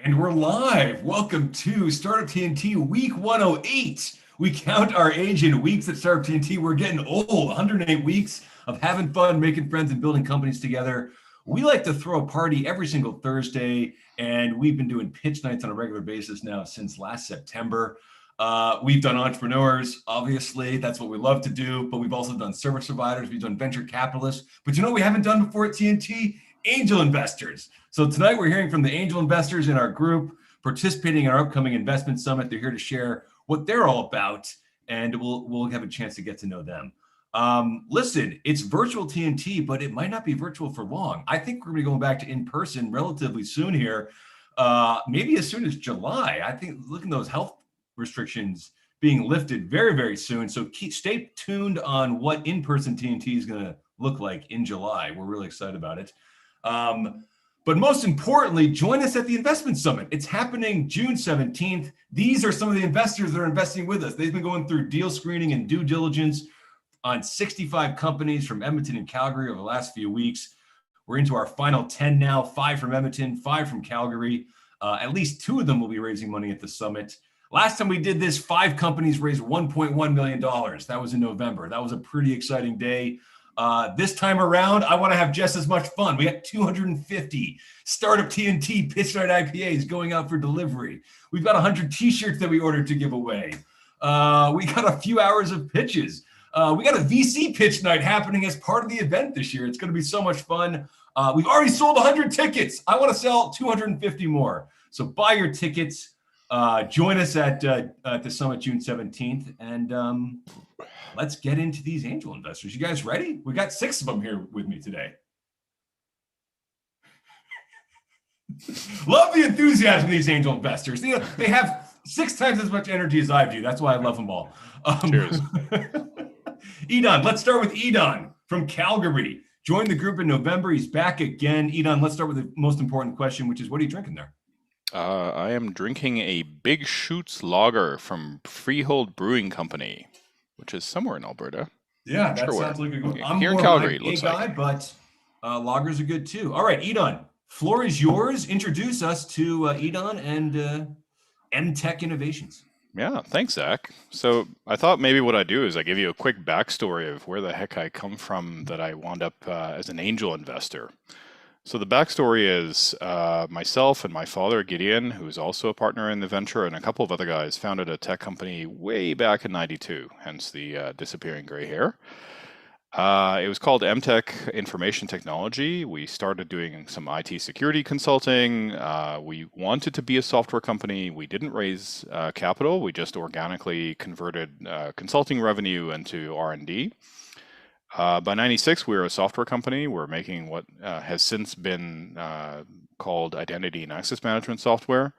And we're live. Welcome to Startup TNT Week 108. We count our age in weeks at Startup TNT. We're getting old. 108 weeks of having fun, making friends, and building companies together. We like to throw a party every single Thursday, and we've been doing pitch nights on a regular basis now since last September. We've done entrepreneurs, obviously. That's what we love to do, but we've also done service providers. We've done venture capitalists. But you know what we haven't done before at TNT? Angel investors. So tonight we're hearing from the angel investors in our group participating in our upcoming investment summit. They're here to share what they're all about, and we'll have a chance to get to know them. Listen, it's virtual TNT, but it might not be virtual for long. I think we're going to be going back to in person relatively soon here, maybe as soon as July. I think looking at those health restrictions being lifted very, very soon. So stay tuned on what in-person TNT is going to look like in July. We're really excited about it. But most importantly, join us at the Investment Summit. It's happening June 17th. These are some of the investors that are investing with us. They've been going through deal screening and due diligence on 65 companies from Edmonton and Calgary over the last few weeks. We're into our final 10 now, 5 from Edmonton, 5 from Calgary. At least 2 of them will be raising money at the summit. Last time we did this, 5 companies raised $1.1 million. That was in November. That was a pretty exciting day. This time around, I want to have just as much fun. We got 250 Startup TNT Pitch Night IPAs going out for delivery. We've got 100 t-shirts that we ordered to give away. We got a few hours of pitches. We got a VC pitch night happening as part of the event this year. It's going to be so much fun. We've already sold 100 tickets. I want to sell 250 more. So buy your tickets. Join us at the summit June 17th, and let's get into these angel investors. You guys ready? We got 6 of them here with me today. Love the enthusiasm of these angel investors. They have 6 times as much energy as I do. That's why I love them all. Cheers. Edon, let's start with Edon from Calgary. Joined the group in November. He's back again. Edon, let's start with the most important question, which is, what are you drinking there? I am drinking a Big Shoots lager from Freehold Brewing Company, which is somewhere in Alberta. Yeah, that sounds like a good one. I'm here in more Calgary, of an looks IPA guy, like. but lagers are good too. All right, Edon, floor is yours. Introduce us to Edon and MTech Innovations. Yeah, thanks, Zach. So I thought maybe what I'd do is I give you a quick backstory of where the heck I come from that I wound up as an angel investor. So the backstory is myself and my father, Gideon, who is also a partner in the venture, and a couple of other guys founded a tech company way back in '92, hence the disappearing gray hair. It was called MTech Information Technology. We started doing some IT security consulting. We wanted to be a software company. We didn't raise capital. We just organically converted consulting revenue into R&D. By '96, we were a software company. We're making what has since been called identity and access management software.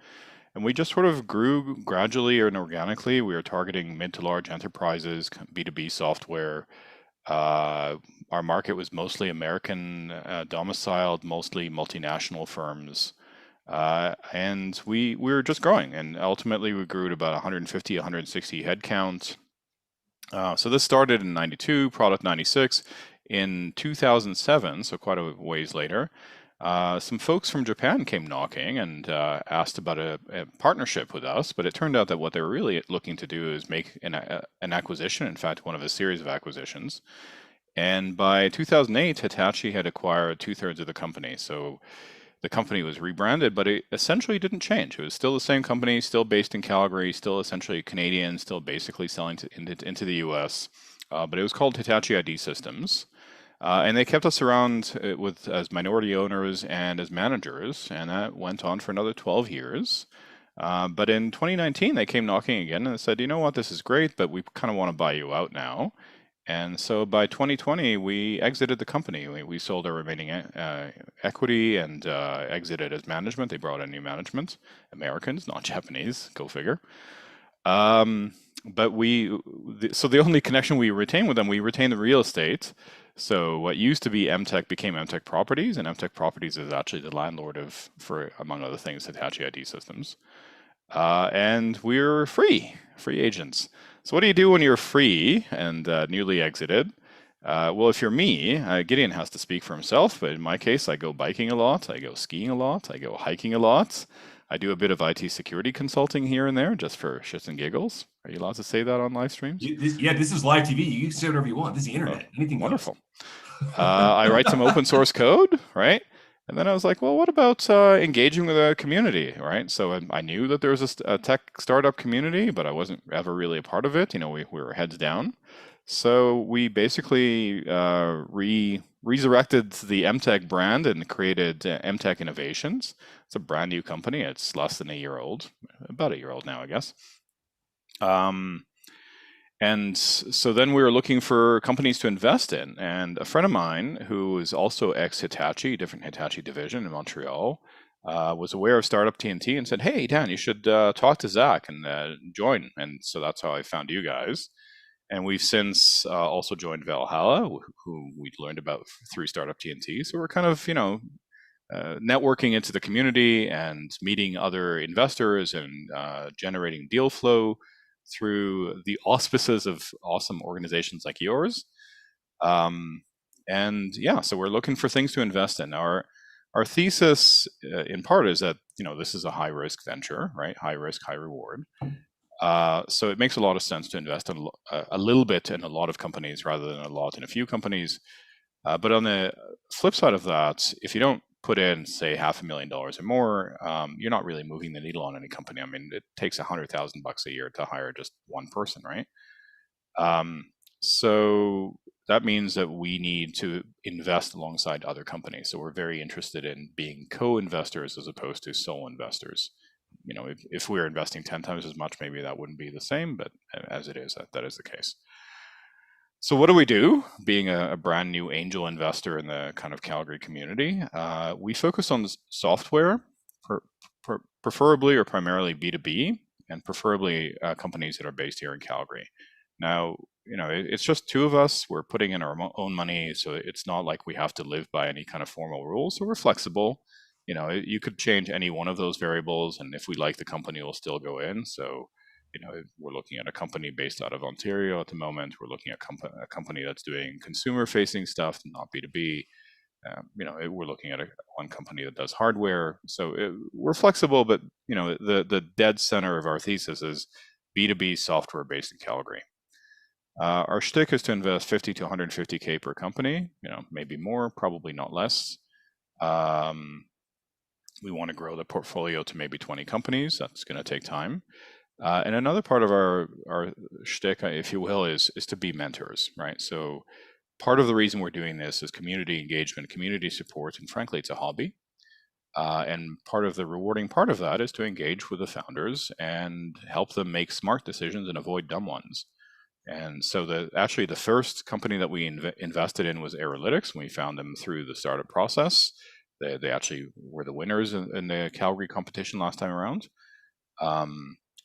And we just sort of grew gradually and organically. We were targeting mid to large enterprises, B2B software. Our market was mostly American domiciled, mostly multinational firms. And we were just growing. And ultimately, we grew to about 150, 160 headcount. So this started in '92, product '96. In 2007, so quite a ways later, some folks from Japan came knocking and asked about a partnership with us, but it turned out that what they were really looking to do is make an acquisition, in fact, one of a series of acquisitions. And by 2008, Hitachi had acquired 2/3 of the company. So the company was rebranded, but it essentially didn't change. It was still the same company, still based in Calgary, still essentially Canadian, still basically selling into the US. But it was called Hitachi ID Systems. And they kept us around as minority owners and as managers, and that went on for another 12 years. But in 2019, they came knocking again and said, you know what, this is great, but we kind of want to buy you out now. And so by 2020, we exited the company. We sold our remaining equity and exited as management. They brought in new management, Americans, not Japanese, go figure. But so the only connection we retained with them, we retained the real estate. So what used to be MTech became MTech Properties, and MTech Properties is actually the landlord for among other things, Hitachi ID Systems. And we're free agents. So what do you do when you're free and newly exited? Well, if you're me, Gideon has to speak for himself, but in my case, I go biking a lot, I go skiing a lot, I go hiking a lot. I do a bit of IT security consulting here and there just for shits and giggles. Are you allowed to say that on live streams? This is live TV. You can say whatever you want. This is the internet. Anything Wonderful. goes. I write some open source code, right? And then I was like, well, what about engaging with a community, right? So I knew that there was a tech startup community, but I wasn't ever really a part of it. We were heads down. So we basically resurrected the MTech brand and created MTech Innovations. It's a brand new company. It's less than a year old, about a year old now, I guess. And so then we were looking for companies to invest in. And a friend of mine who is also ex-Hitachi, different Hitachi division in Montreal, was aware of Startup TNT and said, hey, Dan, you should talk to Zach and join. And so that's how I found you guys. And we've since also joined Valhalla, who we learned about through Startup TNT. So we're kind of, networking into the community and meeting other investors and generating deal flow through the auspices of awesome organizations like yours. And yeah, so we're looking for things to invest in. Our thesis in part is that, this is a high risk venture, right? High risk, high reward. So it makes a lot of sense to invest in a little bit in a lot of companies rather than a lot in a few companies. But on the flip side of that, if you don't put in, say, $500,000 or more, you're not really moving the needle on any company. I mean, it takes $100,000 a year to hire just one person, right? So that means that we need to invest alongside other companies. So we're very interested in being co-investors as opposed to sole investors. If we're investing 10 times as much, maybe that wouldn't be the same, but as it is, that is the case. So what do we do, being a brand new angel investor in the kind of Calgary community? We focus on software, preferably or primarily B2B, and preferably companies that are based here in Calgary. Now, it's just two of us. We're putting in our own money, so it's not like we have to live by any kind of formal rules. So we're flexible. You could change any one of those variables, and if we like the company, we'll still go in. So, we're looking at a company based out of Ontario at the moment. We're looking at a company that's doing consumer-facing stuff, not B2B. We're looking at one company that does hardware. So we're flexible, but the dead center of our thesis is B2B software based in Calgary. Our shtick is to invest 50 to 150K per company. Maybe more, probably not less. We want to grow the portfolio to maybe 20 companies. That's going to take time. And another part of our shtick, if you will, is to be mentors, right? So part of the reason we're doing this is community engagement, community support, and frankly, it's a hobby. And part of the rewarding part of that is to engage with the founders and help them make smart decisions and avoid dumb ones. And so actually the first company that we invested in was Aeralytics. We found them through the startup process. They actually were the winners in the Calgary competition last time around.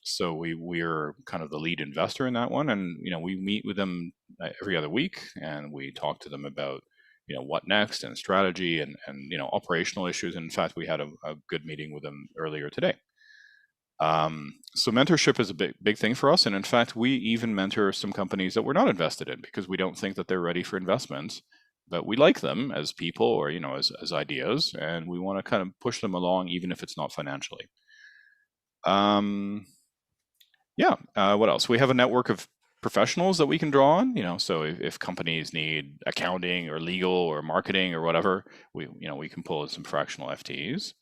So we're kind of the lead investor in that one, and we meet with them every other week, and we talk to them about what next and strategy and operational issues. In fact, we had a good meeting with them earlier today. So mentorship is a big thing for us, and in fact, we even mentor some companies that we're not invested in because we don't think that they're ready for investment. But we like them as people or, as ideas, and we want to kind of push them along, even if it's not financially. What else? We have a network of professionals that we can draw on, so if companies need accounting or legal or marketing or whatever, we can pull in some fractional FTEs.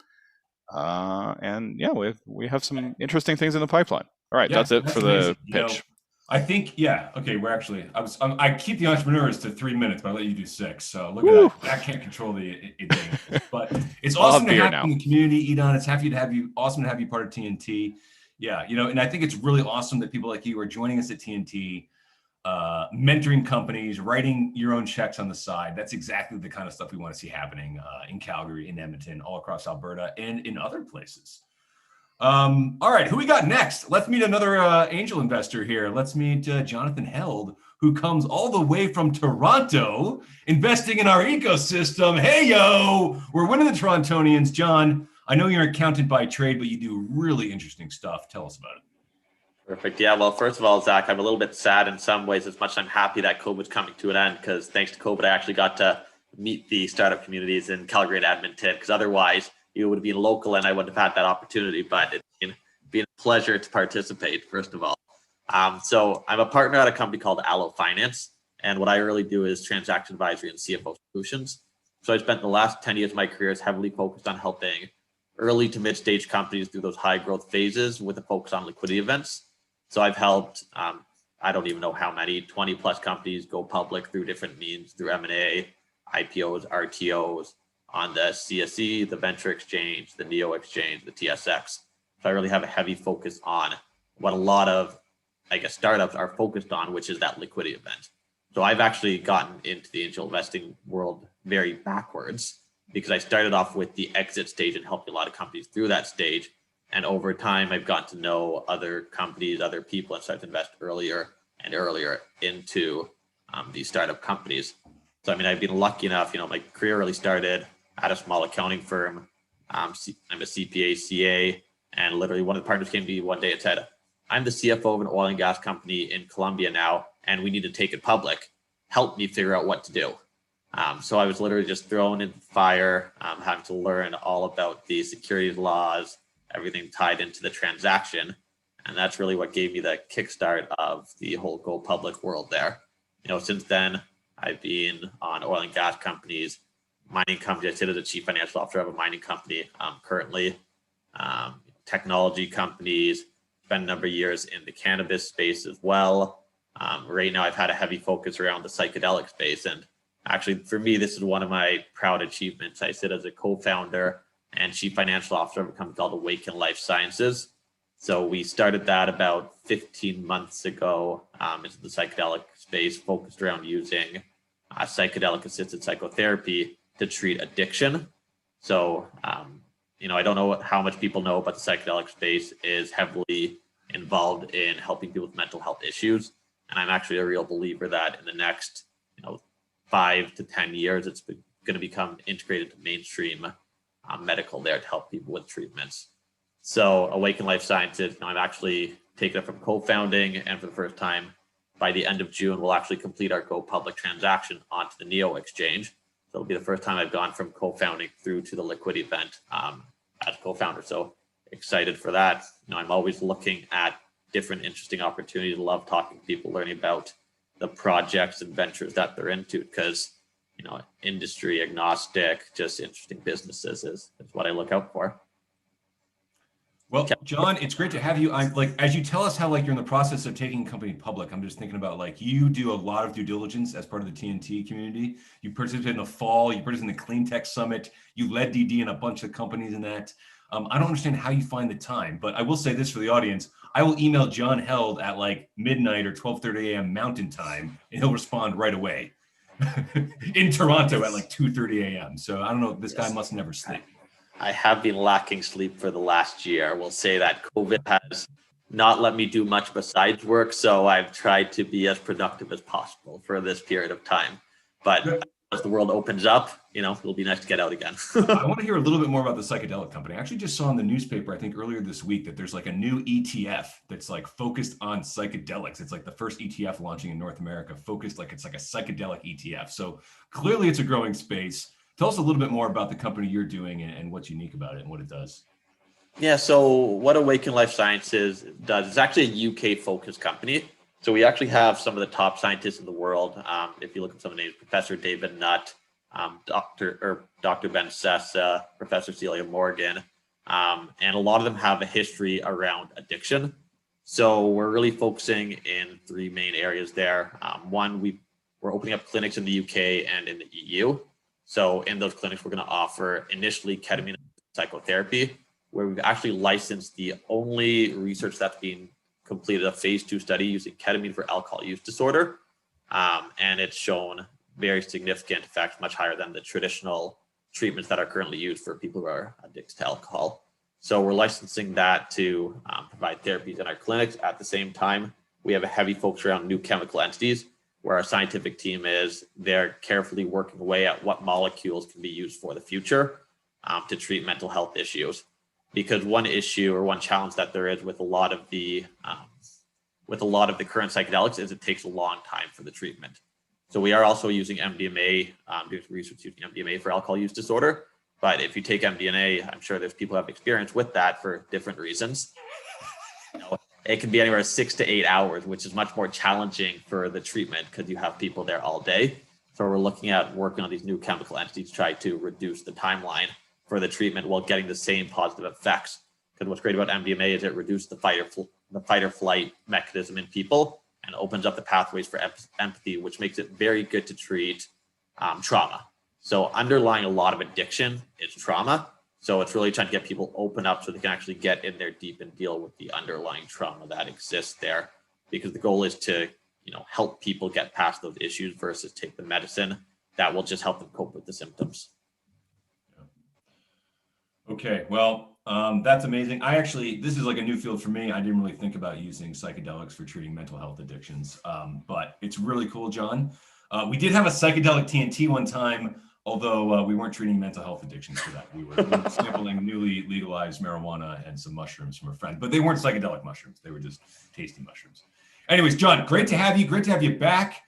We have some interesting things in the pipeline. All right, that's it for the pitch. I think, okay, we're actually, I keep the entrepreneurs to 3 minutes, but I let you do 6. So look at that. I can't control the but it's awesome to have you in the community, Edon. It's awesome to have you part of TNT. Yeah, and I think it's really awesome that people like you are joining us at TNT, mentoring companies, writing your own checks on the side. That's exactly the kind of stuff we want to see happening in Calgary, in Edmonton, all across Alberta, and in other places. All right, who we got next? Let's meet another angel investor here. Let's meet Jonathan Held, who comes all the way from Toronto, investing in our ecosystem. Hey, yo, we're winning the Torontonians. John, I know you're an accountant by trade, but you do really interesting stuff. Tell us about it. Perfect. Yeah. Well, first of all, Zach, I'm a little bit sad in some ways, as much as I'm happy that COVID's coming to an end, because thanks to COVID, I actually got to meet the startup communities in Calgary and Edmonton, because otherwise it would have been local and I wouldn't have had that opportunity. But it's been a pleasure to participate, first of all. So I'm a partner at a company called Allo Finance. And what I really do is transaction advisory and CFO solutions. So I spent the last 10 years of my career is heavily focused on helping early to mid stage companies through those high growth phases with a focus on liquidity events. So I've helped, I don't even know how many, 20 plus companies go public through different means, through M&A, IPOs, RTOs, on the CSE, the Venture Exchange, the NEO Exchange, the TSX. So I really have a heavy focus on what a lot of, I guess, startups are focused on, which is that liquidity event. So I've actually gotten into the angel investing world very backwards, because I started off with the exit stage and helped a lot of companies through that stage. And over time, I've gotten to know other companies, other people, and started to invest earlier and earlier into these startup companies. So, I mean, I've been lucky enough, my career really started at a small accounting firm. I'm a CPA, CA, and literally one of the partners came to me one day and said, I'm the CFO of an oil and gas company in Colombia now, and we need to take it public. Help me figure out what to do. So I was literally just thrown in the fire, having to learn all about the securities laws, everything tied into the transaction. And that's really what gave me the kickstart of the whole go public world there. Since then, I've been on oil and gas companies, mining companies. I sit as a chief financial officer of a mining company currently, technology companies, spent a number of years in the cannabis space as well. Right now, I've had a heavy focus around the psychedelic space. And actually, for me, this is one of my proud achievements. I sit as a co-founder and chief financial officer of a company called Awaken Life Sciences. So we started that about 15 months ago into the psychedelic space, focused around using psychedelic-assisted psychotherapy to treat addiction. So, I don't know how much people know, but the psychedelic space is heavily involved in helping people with mental health issues. And I'm actually a real believer that in the next, 5 to 10 years, it's going to become integrated to mainstream medical there to help people with treatments. So Awaken Life Sciences, I'm actually taking it from co-founding, and for the first time, by the end of June, we'll actually complete our go public transaction onto the NEO Exchange. So it'll be the first time I've gone from co-founding through to the liquidity event as co-founder. So excited for that. I'm always looking at different interesting opportunities. Love talking to people, learning about the projects and ventures that they're into, because industry agnostic, just interesting businesses is what I look out for. Well, John, it's great to have you. I'm as you tell us how you're in the process of taking a company public, I'm just thinking about you do a lot of due diligence as part of the TNT community. You participated in the fall, you participated in the Clean Tech Summit, you led DD in a bunch of companies in that. I don't understand how you find the time, but I will say this for the audience. I will email John Held at midnight or 12:30 a.m. Mountain Time, and he'll respond right away in Toronto at 2:30 a.m. So I don't know, this guy must never sleep. I have been lacking sleep for the last year. I will say that COVID has not let me do much besides work, so I've tried to be as productive as possible for this period of time. But as the world opens up, it'll be nice to get out again. I want to hear a little bit more about the psychedelic company. I actually just saw in the newspaper, I think earlier this week, that there's a new ETF that's focused on psychedelics. It's the first ETF launching in North America, focused it's a psychedelic ETF. So clearly it's a growing space. Tell us a little bit more about the company you're doing and what's unique about it and what it does. Yeah, so what Awaken Life Sciences does is actually a UK-focused company. So we actually have some of the top scientists in the world. If you look at some of the names, Professor David Nutt, Dr. Ben Sessa, Professor Celia Morgan, and a lot of them have a history around addiction. So we're really focusing in 3 main areas there. One, we're opening up clinics in the UK and in the EU. So in those clinics, we're going to offer initially ketamine psychotherapy, where we've actually licensed the only research that's been completed, a phase 2 study using ketamine for alcohol use disorder. And it's shown very significant effects, much higher than the traditional treatments that are currently used for people who are addicted to alcohol. So we're licensing that to provide therapies in our clinics. At the same time, we have a heavy focus around new chemical entities, where our scientific team they're carefully working away at what molecules can be used for the future to treat mental health issues. Because one issue or one challenge that there is with a lot of the with a lot of the current psychedelics is it takes a long time for the treatment. So we are also using MDMA, doing research using MDMA for alcohol use disorder. But if you take MDMA, I'm sure there's people who have experience with that for different reasons. It can be anywhere 6 to 8 hours, which is much more challenging for the treatment because you have people there all day. So we're looking at working on these new chemical entities to try to reduce the timeline for the treatment while getting the same positive effects. Because what's great about MDMA is it reduces the fight or flight mechanism in people and opens up the pathways for empathy, which makes it very good to treat trauma. So underlying a lot of addiction is trauma. So it's really trying to get people open up so they can actually get in there deep and deal with the underlying trauma that exists there. Because the goal is to, help people get past those issues versus take the medicine that will just help them cope with the symptoms. Okay, well, that's amazing. This is like a new field for me. I didn't really think about using psychedelics for treating mental health addictions, but it's really cool, John. We did have a psychedelic TNT one time, although we weren't treating mental health addictions for that. We were sampling newly legalized marijuana and some mushrooms from a friend, but they weren't psychedelic mushrooms. They were just tasty mushrooms. Anyways, John, great to have you. Great to have you back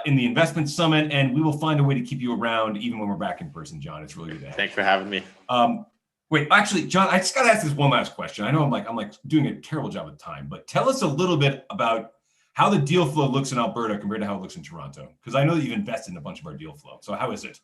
in the Investment Summit, and we will find a way to keep you around even when we're back in person, John. It's really good to have you. Thanks for having me. Wait, actually, John, I just got to ask this one last question. I know I'm doing a terrible job of time, but tell us a little bit about how the deal flow looks in Alberta compared to how it looks in Toronto, because I know that you've invested in a bunch of our deal flow. So how is it?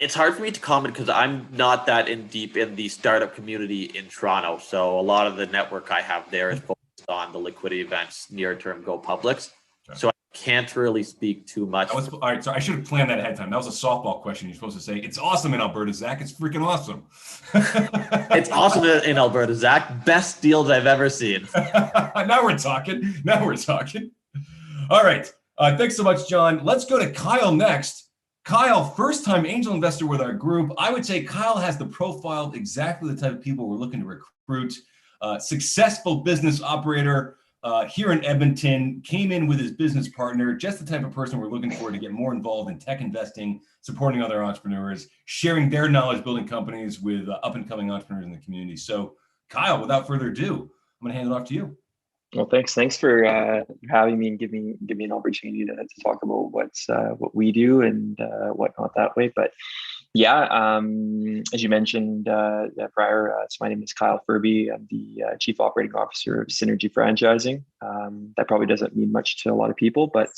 It's hard for me to comment because I'm not that deep in the startup community in Toronto. So a lot of the network I have there is focused on the liquidity events, near-term go publics. Okay. So I can't really speak too much. All right, so I should have planned that ahead of time. That was a softball question. You're supposed to say, it's awesome in Alberta, Zach. It's freaking awesome. It's awesome in Alberta, Zach. Best deals I've ever seen. Now we're talking. All right. Thanks so much, John. Let's go to Kyle next. Kyle, first-time angel investor with our group. I would say Kyle has the profile of exactly the type of people we're looking to recruit. Successful business operator here in Edmonton, came in with his business partner, just the type of person we're looking for to get more involved in tech investing, supporting other entrepreneurs, sharing their knowledge, building companies with up-and-coming entrepreneurs in the community. So Kyle, without further ado, I'm going to hand it off to you. Well, thanks for having me and give me an opportunity to talk about what we do and whatnot that way. But yeah, as you mentioned prior, so my name is Kyle Furby. I'm the Chief Operating Officer of Synergy Franchising. That probably doesn't mean much to a lot of people, but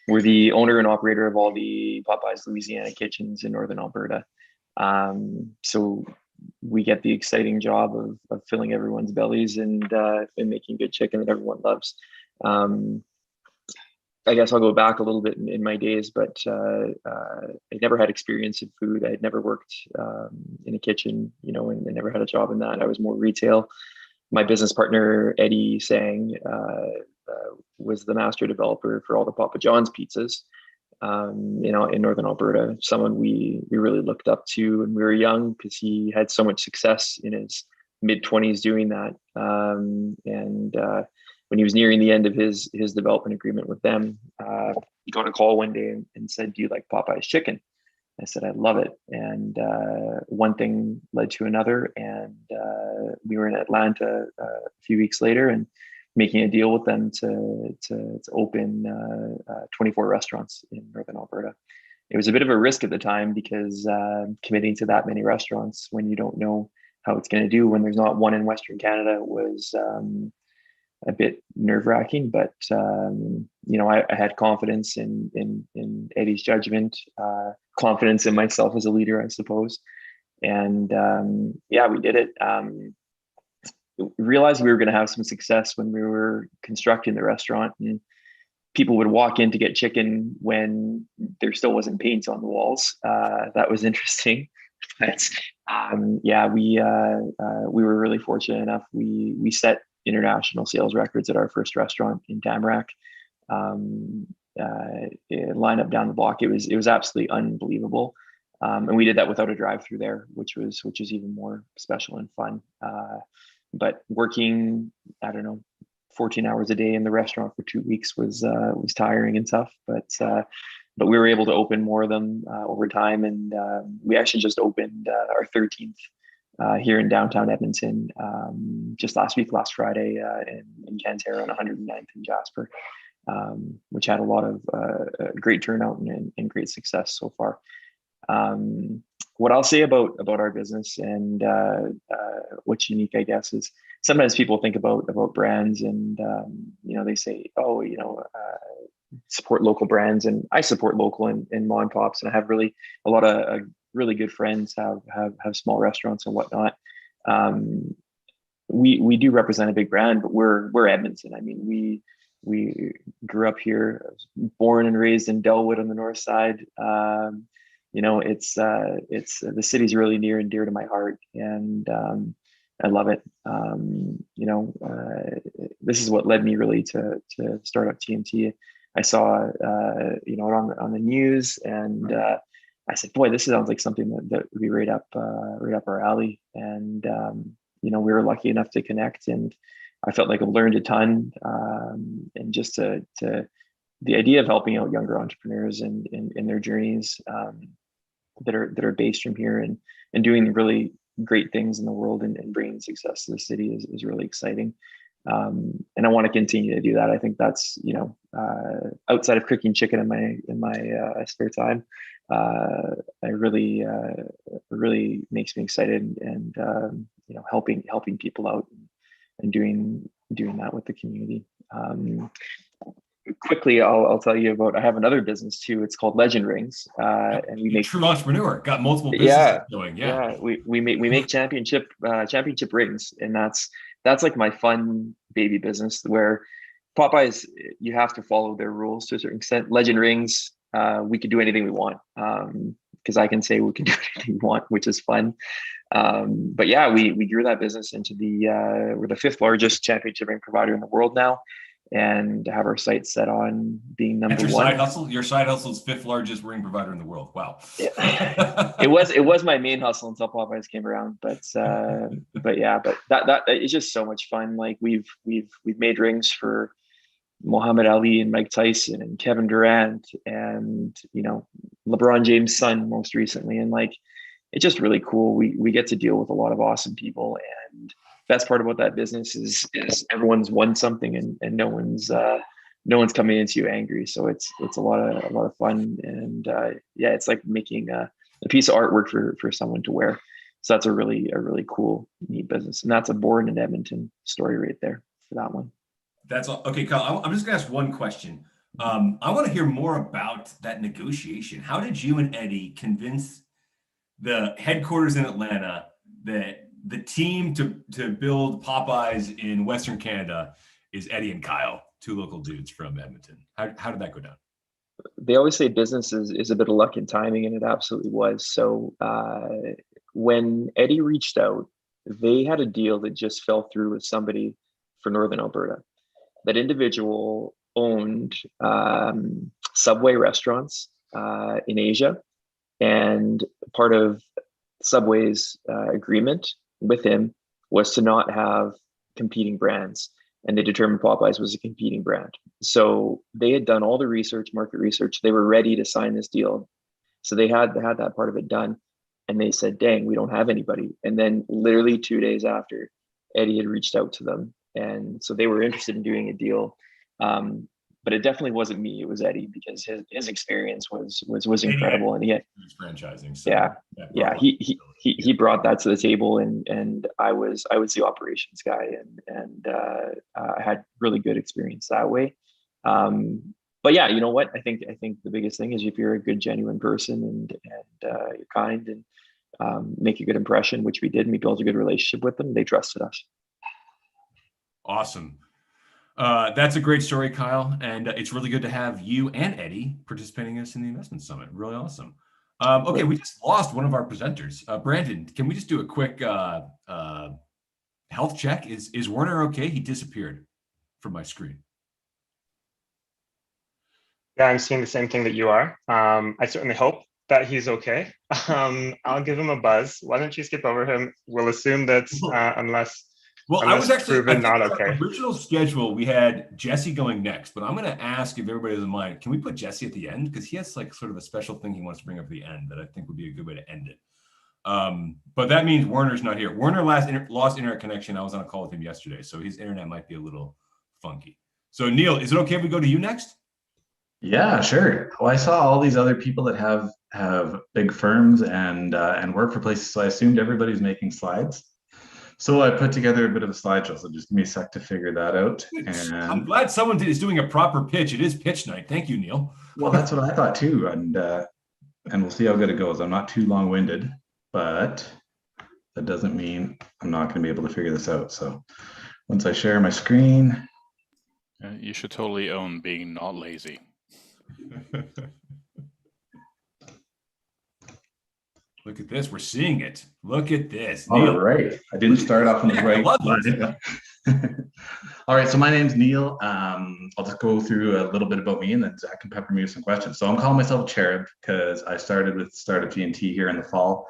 we're the owner and operator of all the Popeyes Louisiana kitchens in Northern Alberta. So we get the exciting job of filling everyone's bellies and making good chicken that everyone loves. I guess I'll go back a little bit in my days, but I never had experience in food. I had never worked in a kitchen, and I never had a job in that. I was more retail. My business partner, Eddie Sang, was the master developer for all the Papa John's pizzas. In Northern Alberta, someone we really looked up to when we were young because he had so much success in his mid-20s doing that. When he was nearing the end of his development agreement with them, he got a call one day and said, "Do you like Popeye's chicken?" I said, "I love it." And one thing led to another, and we were in Atlanta a few weeks later and making a deal with them to open 24 restaurants in Northern Alberta. It was a bit of a risk at the time because committing to that many restaurants when you don't know how it's going to do, when there's not one in Western Canada, was a bit nerve-wracking. But I had confidence in Eddie's judgment, confidence in myself as a leader, I suppose, and we did it. Realized we were going to have some success when we were constructing the restaurant, and people would walk in to get chicken when there still wasn't paint on the walls. That was interesting. But we were really fortunate enough. We set international sales records at our first restaurant in Tamarack. Line up down the block. It was absolutely unbelievable. And we did that without a drive-through there, which was even more special and fun. But working, 14 hours a day in the restaurant for 2 weeks was tiring and tough. But we were able to open more of them over time, and we actually just opened our 13th here in downtown Edmonton just last Friday in Cantera on 109th and Jasper, which had a lot of great turnout and great success so far. What I'll say about our business and what's unique, I guess, is sometimes people think about brands and they say, oh, support local brands, and I support local and mom and pops, and I have really a lot of really good friends have small restaurants and whatnot. We do represent a big brand, but we're Edmonton. I mean, we grew up here, born and raised in Delwood on the north side. It's the city's really near and dear to my heart, and I love it. This is what led me really to start up TNT. I saw it on the news, and I said, boy, this sounds like something that would be right up our alley. And we were lucky enough to connect, and I felt like I've learned a ton. And just to the idea of helping out younger entrepreneurs in their journeys that are based from here and doing really great things in the world and bringing success to the city is really exciting. And I want to continue to do that. I think that's, outside of cooking chicken in my spare time, I really makes me excited and helping people out and doing that with the community. Quickly, I'll tell you about. I have another business too. It's called Legend Rings, and we make true entrepreneur. Got multiple businesses going. Yeah. We make championship rings, and that's like my fun baby business. Where Popeyes, you have to follow their rules to a certain extent. Legend Rings, we can do anything we want, because I can say we can do anything we want, which is fun. But yeah, we grew that business into we're the 5th largest championship ring provider in the world now, and have our sights set on being number one. Side hustle. Your side hustle is 5th largest ring provider in the world. Wow. Yeah. It was my main hustle until Popeyes came around, but that it's just so much fun. Like we've made rings for Muhammad Ali and Mike Tyson and Kevin Durant and LeBron James' son most recently, and like it's just really cool. We get to deal with a lot of awesome people, and best part about that business is everyone's won something and no one's coming into you angry. So it's a lot of fun, and it's like making a piece of artwork for someone to wear. So that's a really cool, neat business, and that's a born in Edmonton story right there for that one. That's all. Okay, Kyle, I'm just gonna ask one question. I want to hear more about that negotiation. How did you and Eddie convince the headquarters in Atlanta that the team to build Popeyes in Western Canada is Eddie and Kyle, 2 local dudes from Edmonton? How did that go down? They always say business is a bit of luck and timing, and it absolutely was. So when Eddie reached out, they had a deal that just fell through with somebody for Northern Alberta. That individual owned Subway restaurants in Asia, and part of Subway's agreement with him was to not have competing brands, and they determined Popeyes was a competing brand. So they had done all the research, market research. They were ready to sign this deal. So they had that part of it done, and they said, dang, we don't have anybody. And then literally 2 days after, Eddie had reached out to them, and so they were interested in doing a deal. But it definitely wasn't me. It was Eddie, because his experience was incredible, and he had franchising. So he brought that to the table, and I was the operations guy, and I had really good experience that way. But yeah, you know what? I think the biggest thing is if you're a good, genuine person and you're kind and make a good impression, which we did, and we built a good relationship with them. They trusted us. Awesome. That's a great story, Kyle, and it's really good to have you and Eddie participating in us in the investment summit. Really awesome. Okay, we just lost one of our presenters. Brandon, can we just do a quick health check? Is Werner okay? He disappeared from my screen. Yeah, I'm seeing the same thing that you are. I certainly hope that he's okay. I'll give him a buzz. Why don't you skip over him? We'll assume that unless I was actually proven not okay. Original schedule, we had Jesse going next, but I'm going to ask if everybody doesn't mind, can we put Jesse at the end? Because he has like sort of a special thing he wants to bring up at the end that I think would be a good way to end it. But that means Werner's not here. Werner lost internet connection. I was on a call with him yesterday, so his internet might be a little funky. So Neil, is it okay if we go to you next? Yeah, sure. Well, I saw all these other people that have big firms and work for places, so I assumed everybody's making slides. So I put together a bit of a slideshow. So just give me a sec to figure that out. I'm And glad someone is doing a proper pitch. It is pitch night. Thank you, Neil. well, that's what I thought too. And we'll see how good it goes. I'm not too long-winded, but that doesn't mean I'm not going to be able to figure this out. So once I share my screen, You should totally own being not lazy. Look at this. We're seeing it. Look at this. all Neil. right. I didn't start off on the Yeah, I right love slide. All right, so my name's Neil. I'll just go through a little bit about me and then Zach can pepper me with some questions. So I'm calling myself Cherub because I started with Startup TNT here in the fall.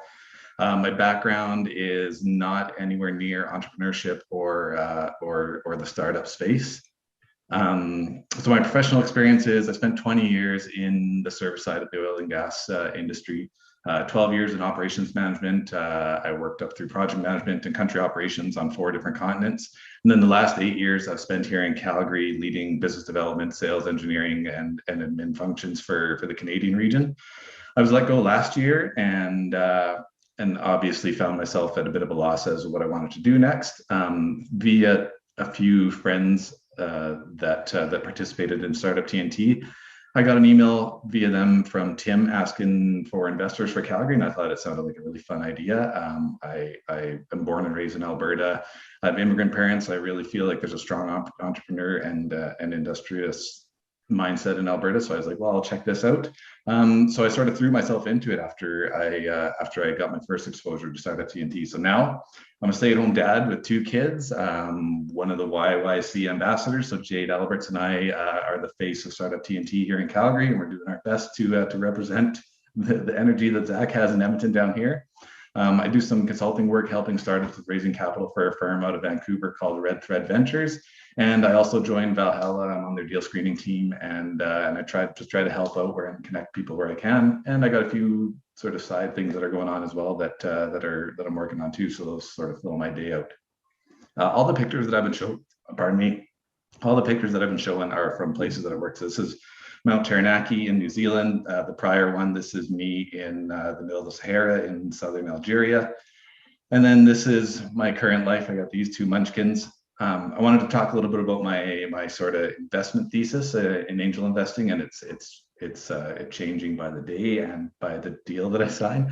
My background is not anywhere near entrepreneurship or the startup space. So my professional experience is I spent 20 years in the service side of the oil and gas industry. 12 years in operations management. I worked up through project management and country operations on 4 different continents. And then the last 8 years I've spent here in Calgary leading business development, sales, engineering, and admin functions for the Canadian region. I was let go last year and obviously found myself at a bit of a loss as to what I wanted to do next. Via a few friends that participated in Startup TNT, I got an email via them from Tim asking for investors for Calgary, and I thought it sounded like a really fun idea. I am born and raised in Alberta. I have immigrant parents. I really feel like there's a strong entrepreneur and industrious mindset in Alberta. So I was like, well, I'll check this out. So I sort of threw myself into it after I got my first exposure to Startup TNT. So now I'm a stay-at-home dad with 2 kids, one of the YYC ambassadors. So Jade Alberts and I are the face of Startup TNT here in Calgary, and we're doing our best to represent the energy that Zach has in Edmonton down here. I do some consulting work helping startups with raising capital for a firm out of Vancouver called Red Thread Ventures. And I also joined Valhalla. I'm on their deal screening team, and I try to help out where I can connect people where I can. And I got a few sort of side things that are going on as well that I'm working on too. So those sort of fill my day out. All the pictures that I've been showing, all the pictures that I've been showing are from places that I've worked. So this is Mount Taranaki in New Zealand. The prior one, this is me in the middle of the Sahara in southern Algeria. And then this is my current life. I got these 2 munchkins. I wanted to talk a little bit about my sort of investment thesis in angel investing, and it's changing by the day and by the deal that I sign.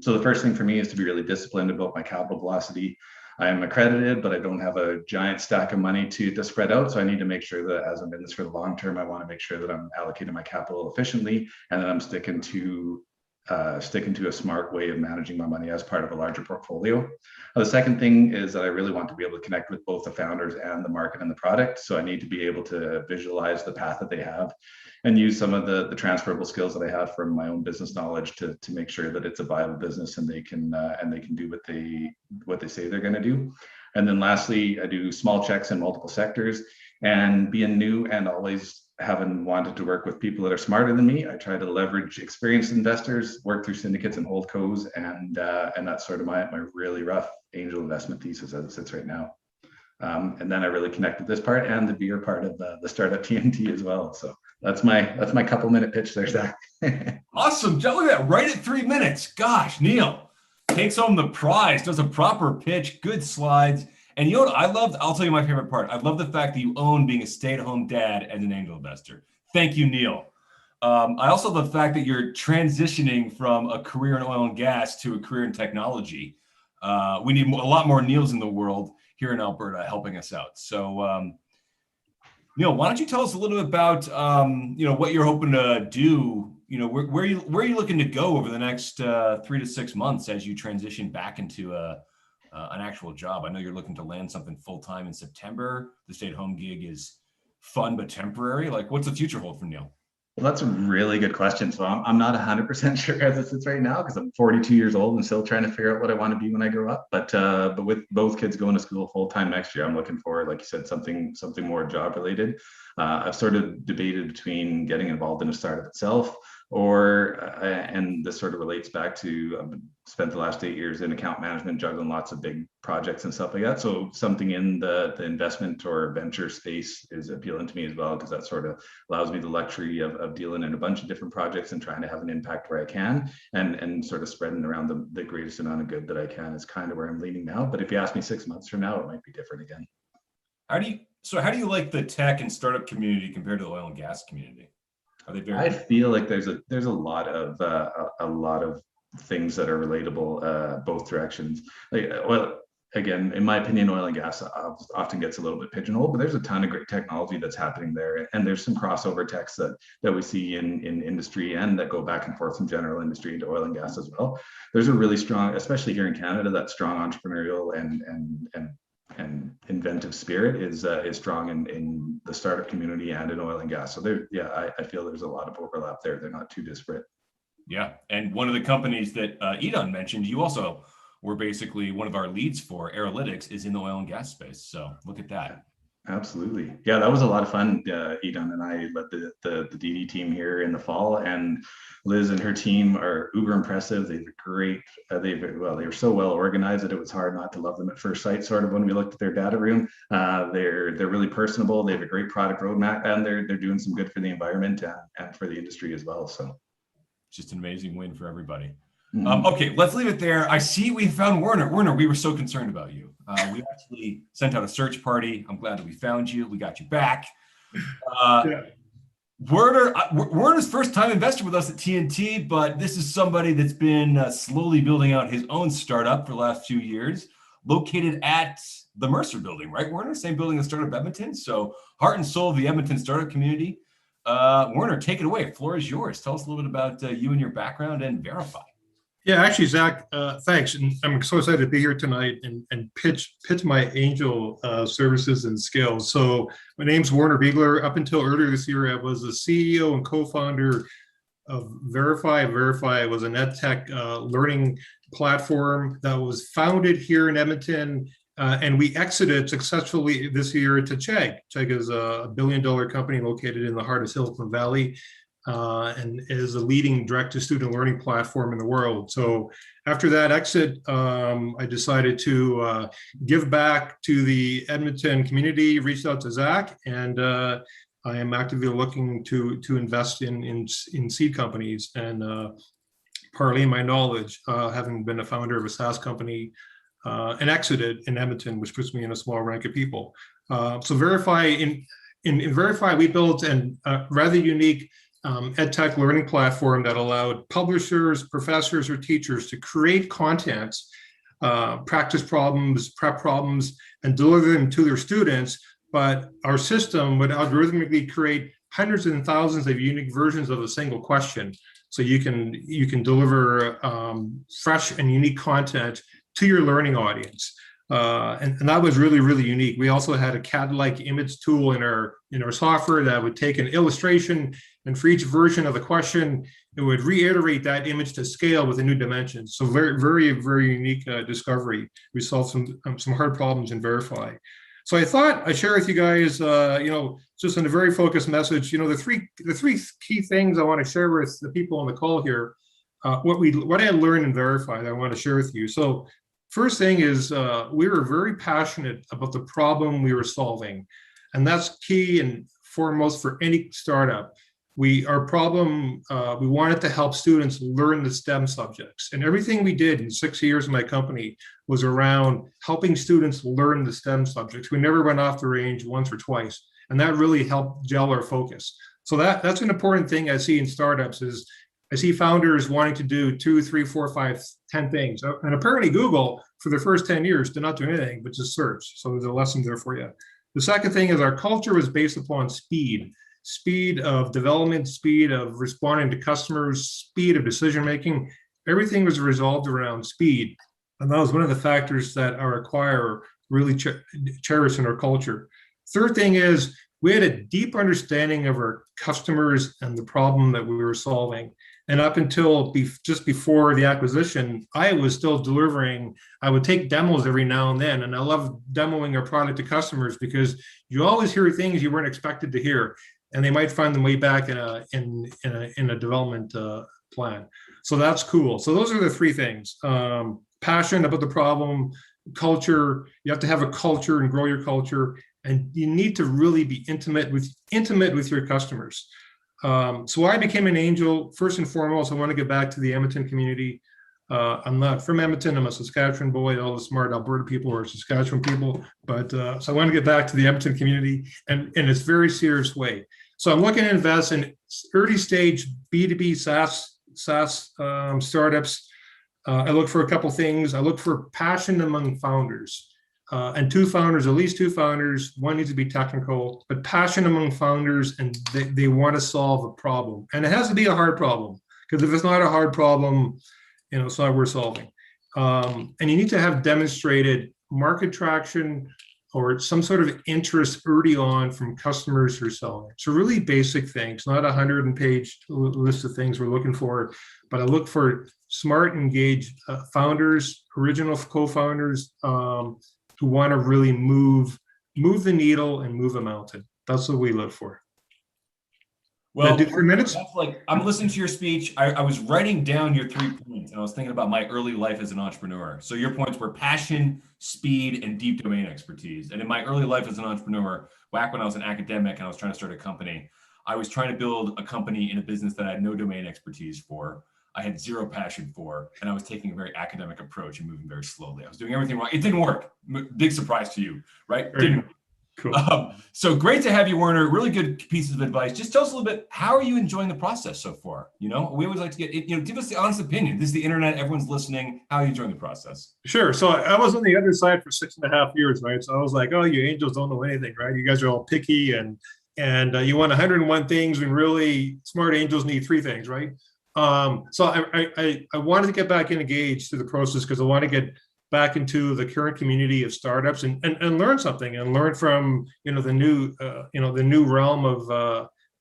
So the first thing for me is to be really disciplined about my capital velocity. I am accredited, but I don't have a giant stack of money to spread out. So I need to make sure that as I'm in this for the long term, I want to make sure that I'm allocating my capital efficiently, and that I'm sticking to a smart way of managing my money as part of a larger portfolio. The second thing is that I really want to be able to connect with both the founders and the market and the product. So I need to be able to visualize the path that they have and use some of the transferable skills that I have from my own business knowledge to make sure that it's a viable business and they can do what they say they're going to do. And then lastly, I do small checks in multiple sectors, and being new and always having wanted to work with people that are smarter than me, I try to leverage experienced investors, work through syndicates and holdcos, and that's sort of my really rough angel investment thesis as it sits right now. And then I really connect with this part and the beer part of the Startup TNT as well. So that's my couple-minute pitch there, Zach. Awesome. Look at that. Right at 3 minutes. Gosh, Neil takes home the prize, does a proper pitch, good slides. And you know what I'll tell you my favorite part. I love the fact that you own being a stay-at-home dad as an angel investor. Thank you, Neil. I also love the fact that you're transitioning from a career in oil and gas to a career in technology. We need a lot more Neils in the world here in Alberta helping us out. So, Neil, why don't you tell us a little bit about what you're hoping to do? Where are you looking to go over the next 3 to 6 months as you transition back into an actual job? I know you're looking to land something full-time in September. The stay-at-home gig is fun but temporary. Like, what's the future hold for Neil? Well, that's a really good question. So I'm not 100% sure as it sits right now because I'm 42 years old and still trying to figure out what I want to be when I grow up. But with both kids going to school full-time next year, I'm looking for, like you said, something more job related. I've sort of debated between getting involved in a startup itself or and this sort of relates back to spent the last 8 years in account management, juggling lots of big projects and stuff like that. So something in the investment or venture space is appealing to me as well, because that sort of allows me the luxury of dealing in a bunch of different projects and trying to have an impact where I can, and sort of spreading around the greatest amount of good that I can is kind of where I'm leaning now. But if you ask me 6 months from now, it might be different again. How do you like the tech and startup community compared to the oil and gas community? Are they very? I feel like there's a lot of things that are relatable both directions. Like, well, again, in my opinion, oil and gas often gets a little bit pigeonholed, but there's a ton of great technology that's happening there, and there's some crossover techs that we see in industry and that go back and forth from general industry into oil and gas as well. There's a really strong, especially here in Canada, that strong entrepreneurial and inventive spirit is strong in the startup community and in oil and gas. So there, yeah, I feel there's a lot of overlap there. They're not too disparate. Yeah, and one of the companies that Edon mentioned, you also were basically one of our leads for, Aerolytics, is in the oil and gas space. So look at that. Absolutely. Yeah, that was a lot of fun. Edon and I led the DD team here in the fall, and Liz and her team are uber impressive. They were great. They were so well organized that it was hard not to love them at first sight, sort of, when we looked at their data room. They're really personable. They have a great product roadmap, and they're doing some good for the environment and for the industry as well. So just an amazing win for everybody. Mm-hmm. Okay, let's leave it there. I see we found Werner. Werner, we were so concerned about you. We actually sent out a search party. I'm glad that we found you. We got you back. Werner's first-time investor with us at TNT, but this is somebody that's been slowly building out his own startup for the last few years, located at the Mercer building, right, Werner? Same building as Startup Edmonton. So heart and soul of the Edmonton startup community. Werner, take it away. Floor is yours. Tell us a little bit about you and your background and Verify. Yeah, actually, Zach, thanks. And I'm so excited to be here tonight and pitch my angel services and skills. So my name's Werner Biegler. Up until earlier this year, I was the CEO and co-founder of Verify. Verify was an edtech learning platform that was founded here in Edmonton. And we exited successfully this year to Chegg. Chegg is a $1 billion company located in the heart of Silicon Valley. And is a leading direct-to-student learning platform in the world. So after that exit, I decided to give back to the Edmonton community, reached out to Zach, and I am actively looking to invest in seed companies and parlaying my knowledge, having been a founder of a SaaS company and exited in Edmonton, which puts me in a small rank of people. So Verify, in Verify, we built a rather unique edtech learning platform that allowed publishers, professors, or teachers to create content, practice problems, prep problems, and deliver them to their students. But our system would algorithmically create hundreds and thousands of unique versions of a single question. So you can deliver fresh and unique content to your learning audience. And that was really, really unique. We also had a CAD-like image tool in our software that would take an illustration, and for each version of the question, it would reiterate that image to scale with a new dimension. So very, very, very unique discovery. We solved some hard problems in Verify. So I thought I'd share with you guys, just in a very focused message, the three key things I want to share with the people on the call here, what I learned in Verify that I want to share with you. So first thing is we were very passionate about the problem we were solving. And that's key and foremost for any startup. Our problem, we wanted to help students learn the STEM subjects. And everything we did in 6 years of my company was around helping students learn the STEM subjects. We never went off the range once or twice. And that really helped gel our focus. So that's an important thing I see in startups is I see founders wanting to do 2, 3, 4, 5, 10 things. And apparently Google, for the first 10 years, did not do anything but just search. So there's a lesson there for you. The second thing is our culture was based upon speed of development, speed of responding to customers, speed of decision-making. Everything was resolved around speed. And that was one of the factors that our acquirer really cherished in our culture. Third thing is we had a deep understanding of our customers and the problem that we were solving. And up until just before the acquisition, I was still delivering. I would take demos every now and then. And I love demoing our product to customers because you always hear things you weren't expected to hear. and they might find them way back in a development plan. So that's cool. So those are the three things: passion about the problem, culture. You have to have a culture and grow your culture, and you need to really be intimate with your customers. So I became an angel first and foremost. I want to get back to the Edmonton community. I'm not from Edmonton. I'm a Saskatchewan boy. All the smart Alberta people are Saskatchewan people. But so I want to get back to the Edmonton community and in a very serious way. So I'm looking to invest in early stage B2B SaaS startups. I look for a couple things. I look for passion among founders. And at least two founders. One needs to be technical, but passion among founders, and they want to solve a problem. And it has to be a hard problem, because if it's not a hard problem, it's not worth solving. And you need to have demonstrated market traction or some sort of interest early on from customers who are selling. So really basic things, not a 100-page list of things we're looking for, but I look for smart, engaged founders, original co-founders, who want to really move the needle and move a mountain. That's what we look for. Well, do 3 minutes? that's like, I'm listening to your speech. I was writing down your 3 points, and I was thinking about my early life as an entrepreneur. So your points were passion, speed, and deep domain expertise. And in my early life as an entrepreneur, back when I was an academic and I was trying to start a company, I was trying to build a company in a business that I had no domain expertise for. I had zero passion for, and I was taking a very academic approach and moving very slowly. I was doing everything wrong. It didn't work. Big surprise to you, right? Didn't. Cool. So great to have you, Werner. Really good pieces of advice. Just tell us a little bit, how are you enjoying the process so far? We always like to get, give us the honest opinion. This is the internet. Everyone's listening. How are you enjoying the process? Sure. So I was on the other side for 6.5 years, right? So I was like, oh, you angels don't know anything, right? You guys are all picky and you want 101 things, and really smart angels need 3 things, right? So I wanted to get back engaged to the process because I want to get back into the current community of startups and learn something, and learn from the new realm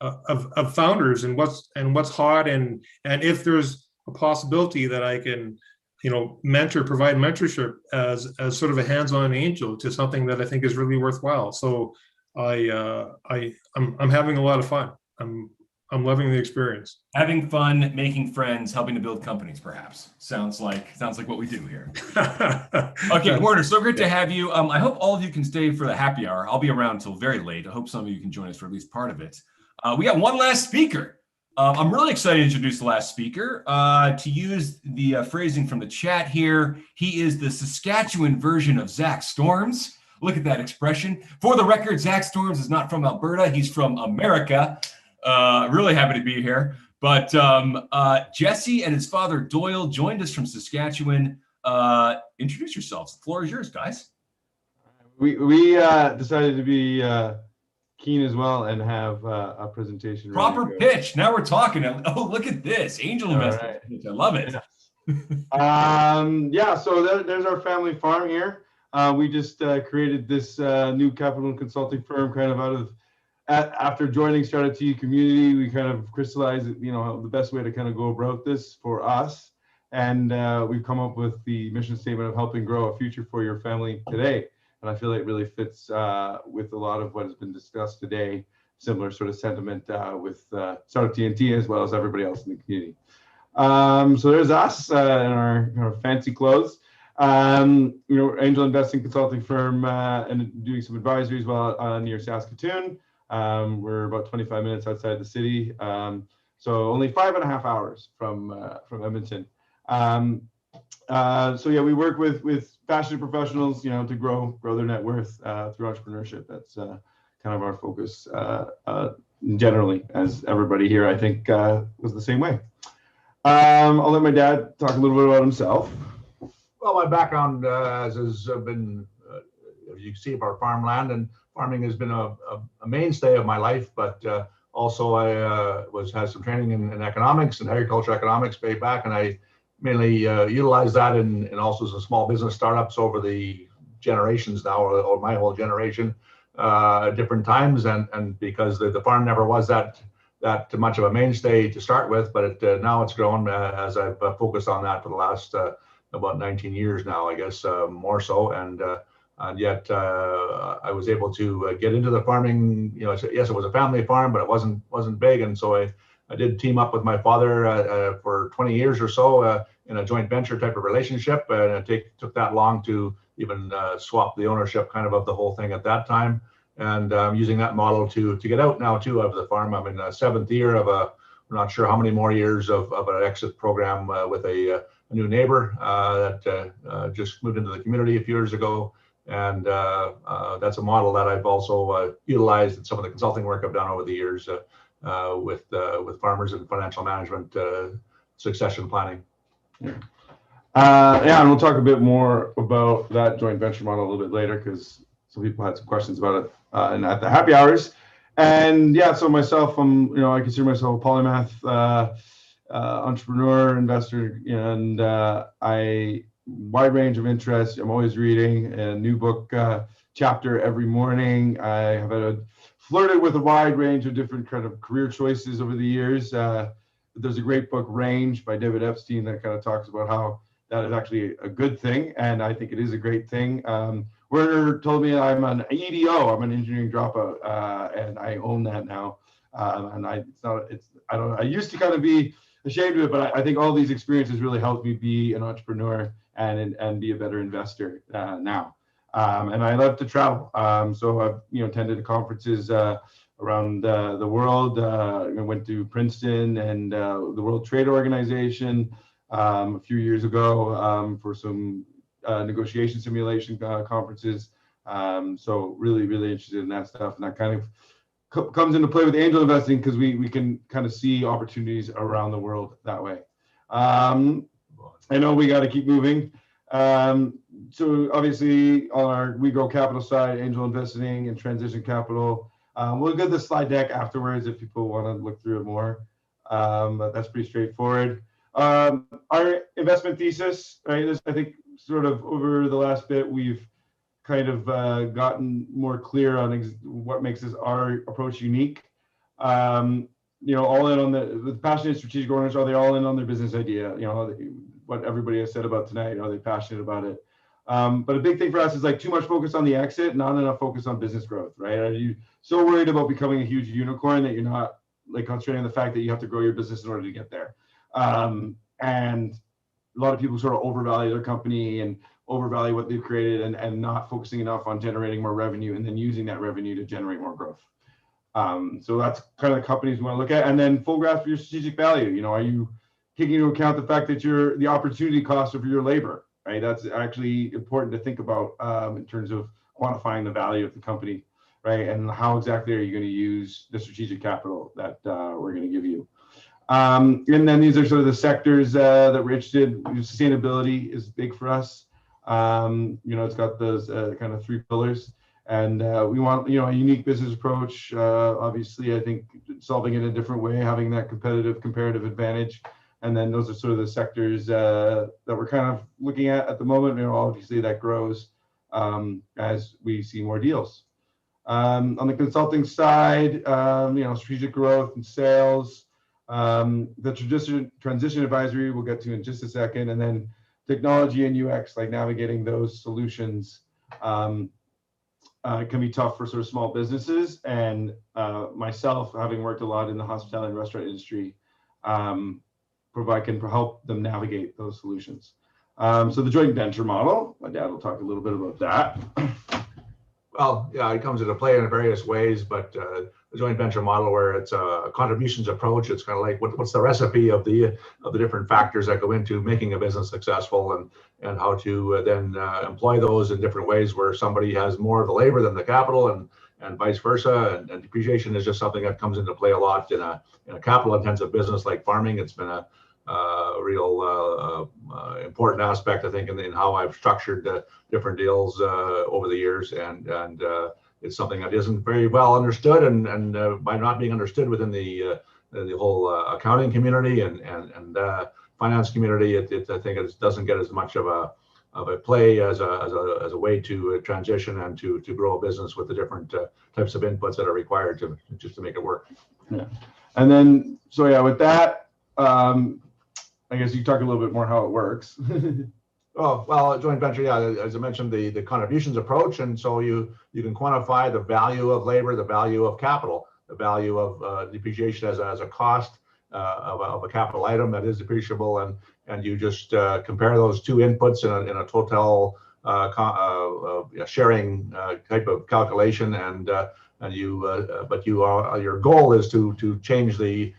of founders and what's hot, and if there's a possibility that I can provide mentorship as sort of a hands-on angel to something that I think is really worthwhile. So I'm having a lot of fun. I'm loving the experience. Having fun, making friends, helping to build companies, perhaps. Sounds like what we do here. Okay, Werner, so great to have you. I hope all of you can stay for the happy hour. I'll be around until very late. I hope some of you can join us for at least part of it. We got one last speaker. I'm really excited to introduce the last speaker. To use the phrasing from the chat here, he is the Saskatchewan version of Zach Storms. Look at that expression. For the record, Zach Storms is not from Alberta. He's from America. Really happy to be here. But Jesse and his father Doyle joined us from Saskatchewan. Introduce yourselves. The floor is yours, guys. We decided to be keen as well and have a presentation. Proper pitch. Now we're talking. Oh, look at this. Angel investment. Right. I love it. Yeah, so there's our family farm here. We just created this new capital and consulting firm kind of out of after joining Startup TNT community. We kind of crystallized, the best way to kind of go about this for us. And we've come up with the mission statement of helping grow a future for your family today. And I feel like it really fits with a lot of what has been discussed today. Similar sort of sentiment with Startup TNT as well as everybody else in the community. So there's us in our fancy clothes. Angel investing consulting firm and doing some advisory as well near Saskatoon. We're about 25 minutes outside the city, so only 5.5 hours from Edmonton. So yeah, we work with passionate professionals, to grow their net worth through entrepreneurship. That's kind of our focus generally, as everybody here I think was the same way. I'll let my dad talk a little bit about himself. Well, my background has been, you can see, our farmland, and farming has been a mainstay of my life. But also, I had some training in economics and agriculture economics way back, and I mainly utilized that in also some small business startups over the generations now, or my whole generation, at different times. And because the farm never was that much of a mainstay to start with, but now it's grown as I've focused on that for the last about 19 years now, I guess, more so. And And yet I was able to get into the farming. You know, yes, it was a family farm, but it wasn't big. And so I did team up with my father for 20 years or so in a joint venture type of relationship. And it took that long to even swap the ownership kind of the whole thing at that time. And using that model to get out now too of the farm. I'm in the 7th year of I'm not sure how many more years of an exit program with a new neighbor that just moved into the community a few years ago. And that's a model that I've also utilized in some of the consulting work I've done over the years with farmers and financial management, succession planning. Yeah, and we'll talk a bit more about that joint venture model a little bit later because some people had some questions about it and at the happy hours. And yeah, so myself, I consider myself a polymath, entrepreneur, investor, and I wide range of interests. I'm always reading a new book chapter every morning. I have flirted with a wide range of different kind of career choices over the years. There's a great book, Range, by David Epstein, that kind of talks about how that is actually a good thing, and I think it is a great thing. Werner told me I'm an EDO, I'm an engineering dropout, and I own that now. And I used to kind of be ashamed of it, but I think all these experiences really helped me be an entrepreneur and be a better investor now. And I love to travel. So I've attended conferences around the world. I went to Princeton and the World Trade Organization a few years ago for some negotiation simulation conferences. So really, really interested in that stuff. And that kind of comes into play with angel investing because we can kind of see opportunities around the world that way. I know we got to keep moving. So obviously on our We Grow Capital side, angel investing and transition capital. We'll get the slide deck afterwards if people want to look through it more. But that's pretty straightforward. Our investment thesis, right? I think sort of over the last bit, we've kind of gotten more clear on what makes our approach unique. All in on the passionate strategic owners, are they all in on their business idea? What everybody has said about tonight, are they passionate about it? But a big thing for us is like too much focus on the exit, not enough focus on business growth, right? Are you so worried about becoming a huge unicorn that you're not like concentrating on the fact that you have to grow your business in order to get there? And a lot of people sort of overvalue their company and overvalue what they've created and not focusing enough on generating more revenue and then using that revenue to generate more growth. So that's kind of the companies we want to look at. And then full grasp of your strategic value. Are you taking into account the fact that the opportunity cost of your labor, right? That's actually important to think about in terms of quantifying the value of the company, right? And how exactly are you going to use the strategic capital that we're going to give you? And then these are sort of the sectors that we're interested in. Sustainability is big for us. It's got those kind of 3 pillars. And we want, a unique business approach. Obviously, I think solving it in a different way, having that comparative advantage. And then those are sort of the sectors that we're kind of looking at the moment. Obviously that grows as we see more deals. On the consulting side, strategic growth and sales. The transition advisory we'll get to in just a second. And then technology and UX, like navigating those solutions. It can be tough for sort of small businesses, and myself, having worked a lot in the hospitality and restaurant industry, can help them navigate those solutions. So the joint venture model, my dad will talk a little bit about that. Well, yeah, it comes into play in various ways, but the joint venture model, where it's a contributions approach, it's kind of like what's the recipe of the different factors that go into making a business successful, and how to then employ those in different ways where somebody has more of the labor than the capital, and vice versa. And depreciation is just something that comes into play a lot in a capital intensive business like farming. It's been a real important aspect, I think, in how I've structured different deals over the years, and it's something that isn't very well understood, and by not being understood within the whole accounting community and finance community, I think it doesn't get as much of a play as a way to transition and to grow a business with the different types of inputs that are required to make it work. Yeah, and then with that. I guess you talk a little bit more how it works. Oh, well, a joint venture, yeah, as I mentioned, the contributions approach, and so you can quantify the value of labor, the value of capital, the value of depreciation as a cost of a capital item that is depreciable, and you just compare those two inputs in a total sharing type of calculation, and your goal is to change the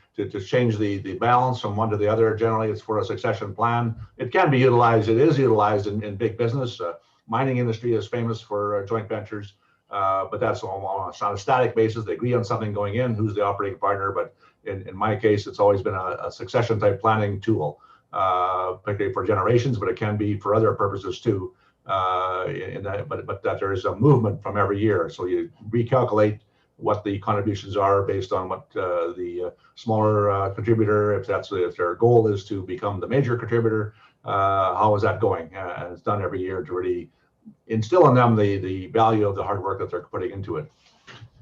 balance from one to the other. Generally, it's for a succession plan. It can be utilized. It is utilized in big business. Mining industry is famous for joint ventures, but that's on a static basis. They agree on something going in, who's the operating partner. But in my case, it's always been a succession type planning tool, particularly for generations, but it can be for other purposes too. But that there is a movement from every year. So you recalculate what the contributions are based on what the smaller contributor, if their goal is to become the major contributor, how is that going? And it's done every year to really instill in them the value of the hard work that they're putting into it.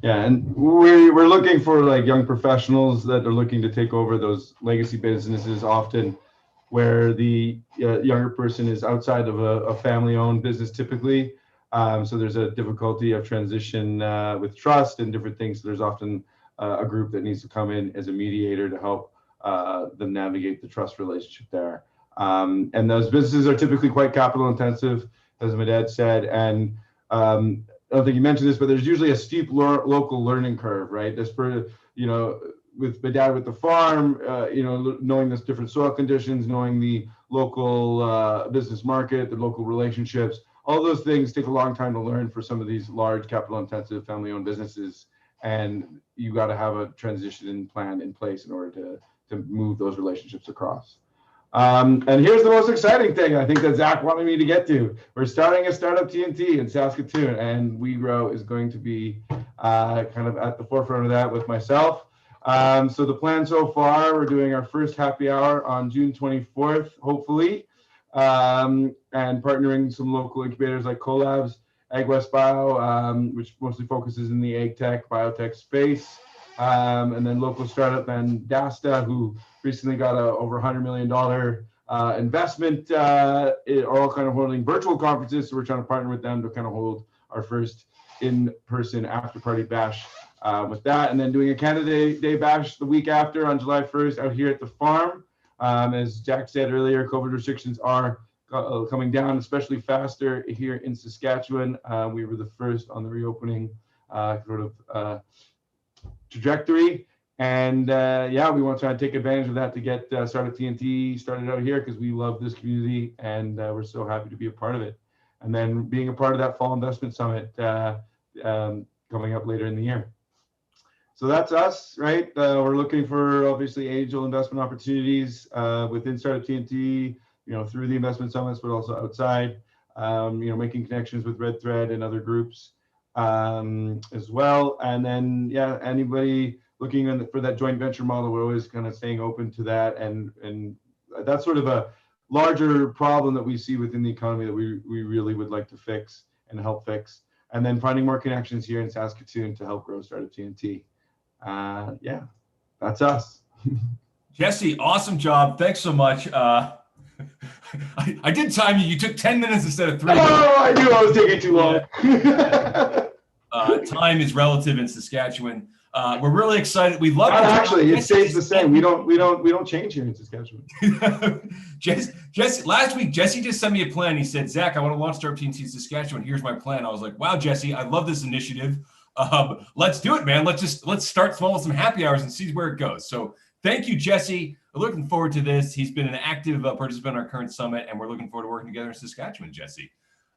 Yeah, and we're looking for like young professionals that are looking to take over those legacy businesses, often where the younger person is outside of a family-owned business typically. So there's a difficulty of transition with trust and different things. So there's often a group that needs to come in as a mediator to help them navigate the trust relationship there. And those businesses are typically quite capital intensive, as Medad said. And I don't think you mentioned this, but there's usually a steep local learning curve, right? That's for, with my dad with the farm, knowing the different soil conditions, knowing the local business market, the local relationships, all those things take a long time to learn for some of these large capital intensive family owned businesses. And you got to have a transition plan in place in order to move those relationships across. And here's the most exciting thing I think that Zach wanted me to get to. We're starting a startup TNT in Saskatoon, and WeGrow is going to be kind of at the forefront of that with myself. So the plan so far, we're doing our first happy hour on June 24th, hopefully, and partnering some local incubators like Collabs, AgWest Bio, which mostly focuses in the ag tech, biotech space, and then local startup and Dasta, who recently got a over $100 million investment, are all kind of holding virtual conferences. So we're trying to partner with them to kind of hold our first in-person after-party bash with that, and then doing a Canada Day bash the week after on July 1st out here at the farm. As Jack said earlier, COVID restrictions are coming down, especially faster here in Saskatchewan. We were the first on the reopening trajectory. And we want to try and take advantage of that to get Startup TNT started out here, because we love this community and we're so happy to be a part of it. And then being a part of that Fall Investment Summit coming up later in the year. So that's us, right? We're looking for obviously angel investment opportunities within Startup TNT, through the investment summits, but also outside, making connections with Red Thread and other groups as well. And then, anybody looking for that joint venture model, we're always kind of staying open to that. And that's sort of a larger problem that we see within the economy that we really would like to fix and help fix. And then finding more connections here in Saskatoon to help grow Startup TNT. That's us. Jesse, awesome job. Thanks so much. I did time you. You took 10 minutes instead of 3. Oh, I knew I was taking too long. Time is relative in Saskatchewan. We're really excited. We love it. Actually, it stays the same. We don't change here in Saskatchewan. Jesse, last week, Jesse just sent me a plan. He said, Zach, I want to launch Startup TNT in Saskatchewan. Here's my plan. I was like, wow, Jesse, I love this initiative. Let's do it, man. Let's start small with some happy hours and see where it goes. So thank you, Jesse. We're looking forward to this. He's been an active participant in our current summit, and we're looking forward to working together in Saskatchewan, Jesse.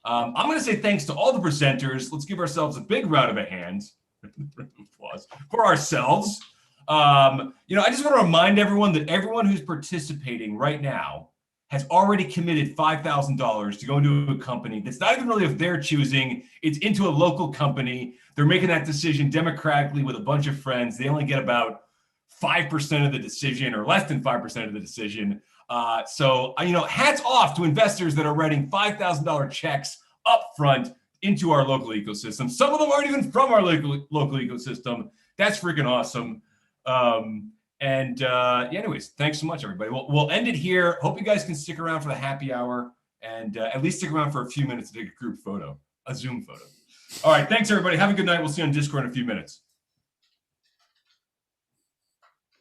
I'm going to say thanks to all the presenters. Let's give ourselves a big round of hands applause for ourselves. I just want to remind everyone that everyone who's participating right now has already committed $5,000 to go into a company that's not even really of their choosing. It's into a local company. They're making that decision democratically with a bunch of friends. They only get about 5% of the decision, or less than 5% of the decision. So hats off to investors that are writing $5,000 checks up front into our local ecosystem. Some of them aren't even from our local ecosystem. That's freaking awesome. Anyways, thanks so much, everybody. We'll end it here. Hope you guys can stick around for the happy hour. and at least stick around for a few minutes to take a group photo, a Zoom photo. All right, thanks everybody. Have a good night. We'll see you on Discord in a few minutes.